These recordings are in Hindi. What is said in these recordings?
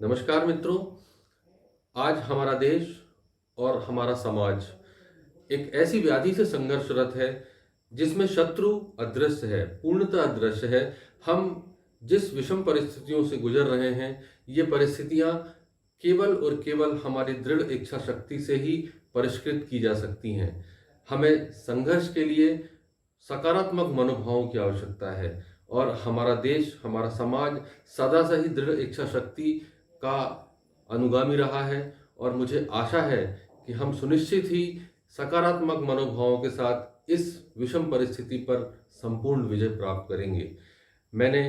नमस्कार मित्रों, आज हमारा देश और हमारा समाज एक ऐसी व्याधि से संघर्षरत है जिसमें शत्रु अदृश्य है, पूर्णतः अदृश्य है। हम जिस विषम परिस्थितियों से गुजर रहे हैं, ये परिस्थितियां केवल और केवल हमारी दृढ़ इच्छा शक्ति से ही परिष्कृत की जा सकती हैं। हमें संघर्ष के लिए सकारात्मक मनोभावों की आवश्यकता है और हमारा देश, हमारा समाज सदा से ही दृढ़ इच्छा शक्ति का अनुगामी रहा है और मुझे आशा है कि हम सुनिश्चित ही सकारात्मक मनोभावों के साथ इस विषम परिस्थिति पर संपूर्ण विजय प्राप्त करेंगे। मैंने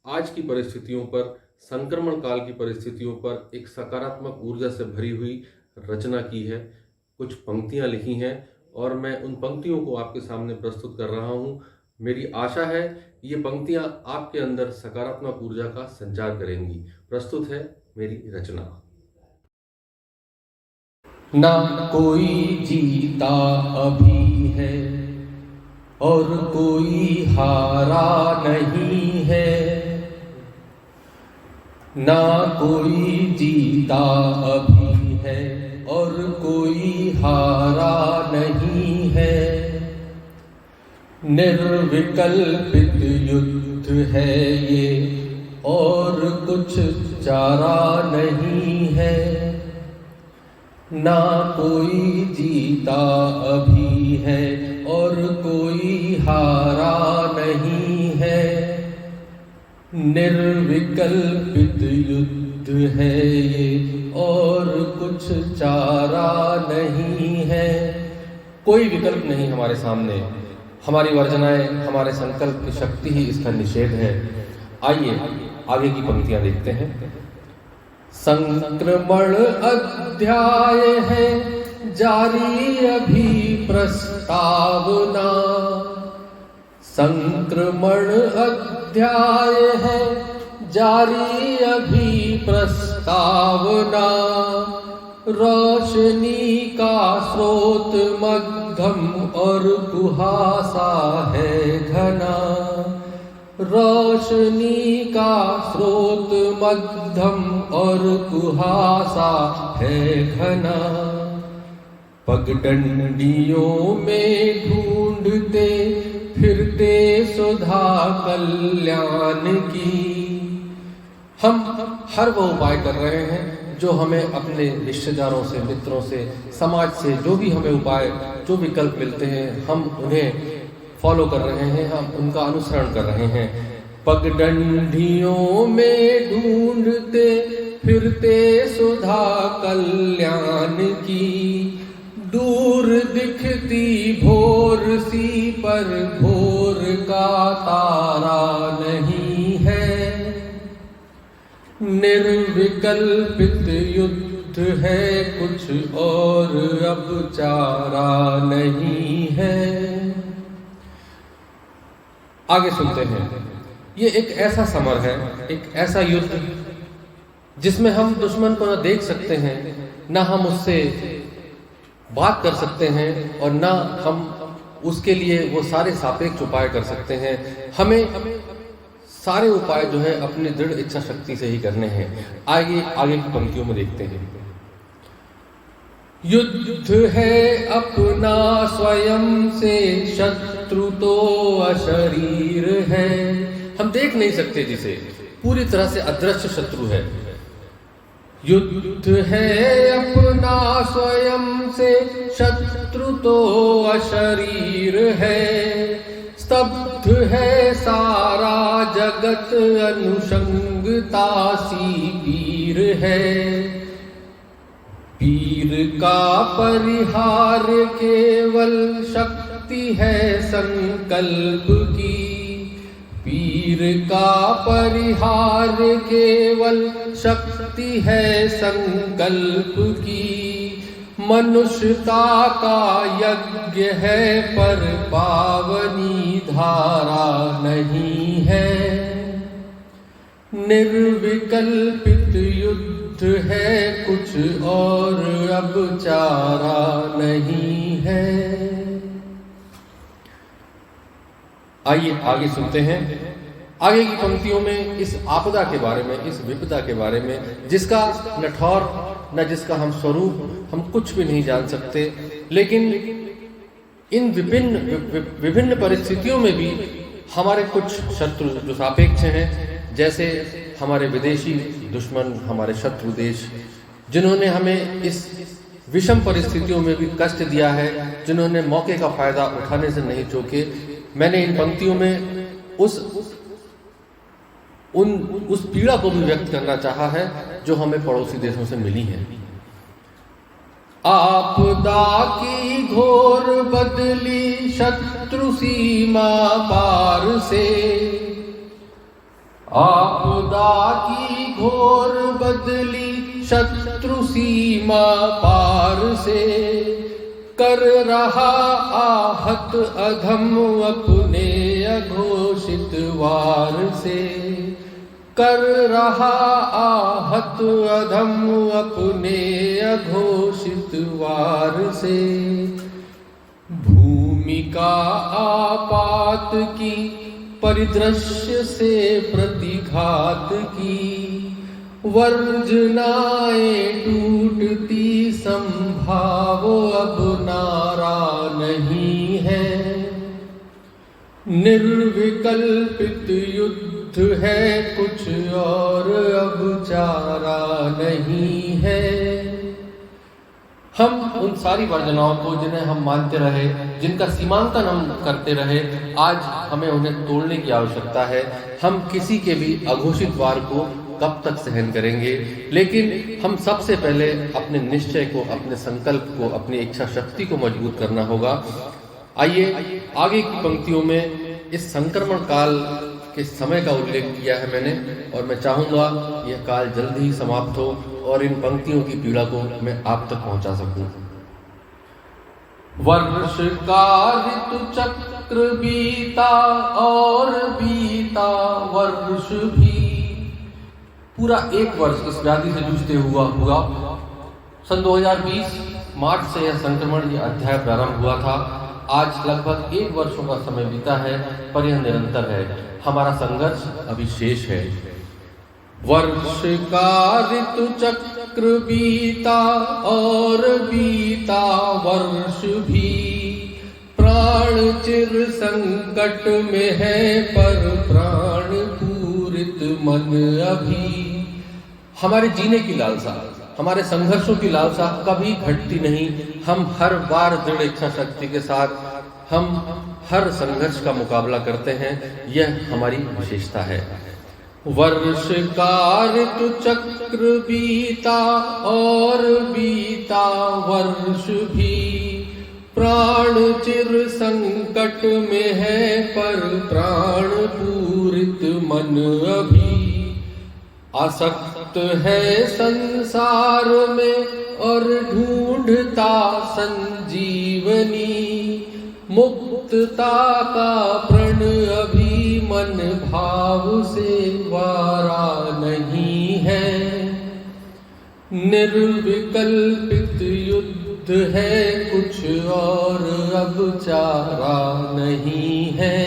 आज की परिस्थितियों पर, संक्रमण काल की परिस्थितियों पर एक सकारात्मक ऊर्जा से भरी हुई रचना की है, कुछ पंक्तियां लिखी हैं और मैं उन पंक्तियों को आपके सामने प्रस्तुत कर रहा हूं। मेरी आशा है ये पंक्तियां आपके अंदर सकारात्मक ऊर्जा का संचार करेंगी। प्रस्तुत है मेरी रचना। ना कोई जीता अभी है और कोई हारा नहीं है, ना कोई जीता अभी है और कोई हारा नहीं है। निर्विकल्पित युद्ध है ये और कुछ चारा नहीं है, ना कोई जीता अभी है और कोई हारा नहीं है। निर्विकल्पित युद्ध है ये और कुछ चारा नहीं है। कोई विकल्प नहीं हमारे सामने, हमारी वर्जनाएं, हमारे संकल्प की शक्ति ही इसका निषेध है। आइए आगे की पंक्तियां देखते हैं। संक्रमण अध्याय है जारी अभी प्रस्तावना, संक्रमण अध्याय है जारी अभी प्रस्तावना। रोशनी का स्रोत मध्यम और कुहासा है घना, रोशनी का स्रोत मध्यम और कुहासा है घना। पगडंडियों में ढूंढते फिरते सुधा कल्याण की। हम हर वो उपाय कर रहे हैं जो हमें अपने रिश्तेदारों से, मित्रों से, समाज से जो भी हमें उपाय, जो विकल्प मिलते हैं, हम उन्हें फॉलो कर रहे हैं, हम उनका अनुसरण कर रहे हैं। पगडंडियों में ढूंढते फिरते सुधा कल्याण की, दूर दिखती भोर सी पर भोर का तारा नहीं है। निर्विकल्पित युद्ध है कुछ और अब चारा नहीं है। आगे सुनते हैं। ये एक ऐसा समर है, एक ऐसा युद्ध जिसमें हम दुश्मन को न देख सकते हैं, ना हम उससे बात कर सकते हैं और ना हम उसके लिए वो सारे सापेक्ष उपाय कर सकते हैं। हमें सारे उपाय जो है अपनी दृढ़ इच्छा शक्ति से ही करने हैं। आगे की पंक्तियों में देखते हैं। युद्ध है अपना स्वयं से, शत्रु तो अशरीर है। हम देख नहीं सकते जिसे, पूरी तरह से अदृश्य शत्रु है। युद्ध है अपना स्वयं से, शत्रु तो अशरीर है। स्तब्ध है सारा जगत, अनुषंगता सी पीर है। पीर का परिहार केवल शक्ति है संकल्प की, पीर का परिहार केवल शक्ति है संकल्प की। मनुष्यता का यज्ञ है पर पावनी धारा नहीं है। निर्विकल्पित युद्ध है कुछ और अब चारा नहीं है। आइए आगे सुनते हैं। आगे की पंक्तियों में इस आपदा के बारे में, इस विपदा के बारे में, जिसका न ठौर न जिसका हम स्वरूप हम कुछ भी नहीं जान सकते, लेकिन इन विभिन्न परिस्थितियों में भी हमारे कुछ शत्रु जो सापेक्ष हैं, जैसे हमारे विदेशी दुश्मन, हमारे शत्रु देश, जिन्होंने हमें इस विषम परिस्थितियों में भी कष्ट दिया है, जिन्होंने मौके का फायदा उठाने से नहीं चूके। मैंने इन पंक्तियों में उस पीड़ा को भी व्यक्त करना चाहा है जो हमें पड़ोसी देशों से मिली है। आपदा की घोर बदली शत्रु सीमा पार से, आपदा की घोर बदली शत्रु सीमा पार से, कर रहा आहत अधम अपने अघोषित वार से, कर रहा आहत अधम अपने अघोषित वार से। भूमिका आपात की परिदृश्य से प्रतिघात की, वर्जनाएं टूटती संभाव अब नारा नहीं है, निर्विकल्पित युद्ध है कुछ और अब चारा नहीं है। हम उन सारी वर्जनाओं को जिन्हें हम मानते रहे, जिनका सीमांकन हम करते रहे, आज हमें उन्हें तोड़ने की आवश्यकता है। हम किसी के भी अघोषित वार को कब तक सहन करेंगे? लेकिन हम सबसे पहले अपने निश्चय को, अपने संकल्प को, अपनी इच्छा शक्ति को मजबूत करना होगा। आइए आगे की पंक्तियों में इस संक्रमण काल के समय का उल्लेख किया है मैंने, और मैं चाहूंगा यह काल जल्द ही समाप्त हो और इन पंक्तियों की पीड़ा को मैं आप तक पहुंचा सकूं। वर्ष का ऋतु चक्र बीता और बीता वर्ष भी, पूरा एक वर्ष इस व्याधि से जूझते हुआ हुआ। सन 2020 मार्च से यह संक्रमण, यह अध्याय प्रारंभ हुआ था। आज लगभग 1 वर्षों का समय बीता है, पर यह निरंतर है। हमारा संघर्ष अभी शेष है। वर्ष का ऋतु चक्र बीता और बीता वर्ष भी, प्राण चिर संकट में है पर प्राण पूरित मन अभी। हमारे जीने की लालसा, हमारे संघर्षों की लालसा कभी घटती नहीं। हम हर बार दृढ़ इच्छा शक्ति के साथ हम हर संघर्ष का मुकाबला करते हैं। यह हमारी विशेषता है। वर्ष का ऋतु चक्र बीता और बीता वर्ष भी, प्राण चिर संकट में है पर प्राण पूरित मन अभी। आसक्त है संसार में और ढूंढता संजीवनी, मुक्तता का प्रण अभी मन भाव से वारा नहीं है। निर्विकल्पित युद्ध है कुछ और अब चारा नहीं है।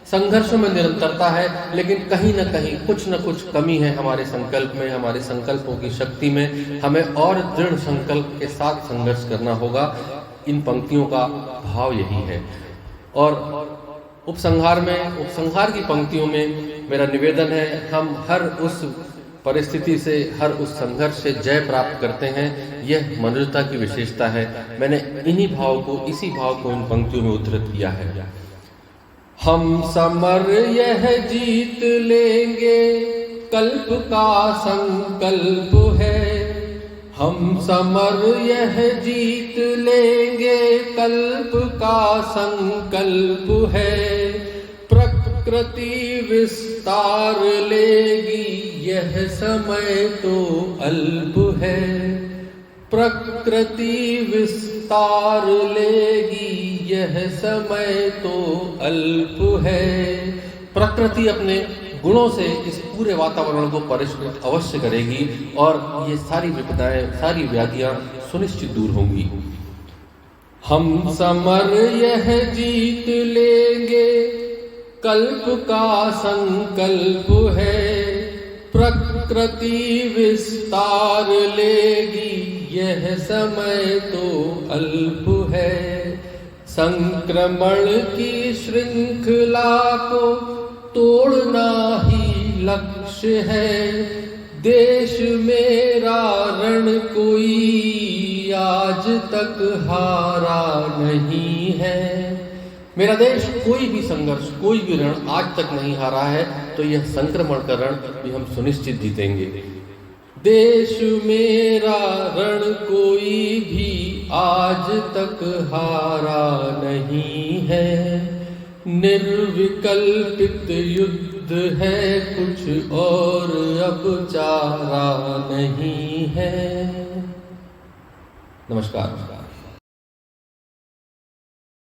संघर्षों में निरंतरता है, लेकिन कहीं न कहीं कुछ न कुछ कमी है हमारे संकल्प में, हमारे संकल्पों की शक्ति में। हमें और दृढ़ संकल्प के साथ संघर्ष करना होगा। इन पंक्तियों का भाव यही है। और उपसंहार की पंक्तियों में मेरा निवेदन है, हम हर उस परिस्थिति से, हर उस संघर्ष से जय प्राप्त करते हैं। यह मनुष्यता की विशेषता है। मैंने इन्हीं भाव को, इसी भाव को इन पंक्तियों में उद्धृत किया है। हम समर यह जीत लेंगे, कल्प का संकल्प है। हम समर यह जीत लेंगे, कल्प का संकल्प है। प्रकृति विस्तार लेगी, यह समय तो अल्प है। प्रकृति विस्तार लेगी, यह समय तो अल्प है। प्रकृति अपने गुणों से इस पूरे वातावरण को परिष्कृत अवश्य करेगी और ये सारी विपदाएं, सारी व्याधियां सुनिश्चित दूर होंगी। हम समर यह जीत लेंगे, कल्प का संकल्प है, प्रकृति विस्तार लेगी, यह समय तो अल्प है। संक्रमण की श्रृंखला को तोड़ना ही लक्ष्य है। देश मेरा रण कोई आज तक हारा नहीं है। मेरा देश कोई भी संघर्ष, कोई भी रण आज तक नहीं हारा है, तो यह संक्रमण का रण भी हम सुनिश्चित जीतेंगे। देश मेरा रण कोई भी आज तक हारा नहीं है। निर्विकल्पित युद्ध है, कुछ और अब चारा नहीं है। नमस्कार।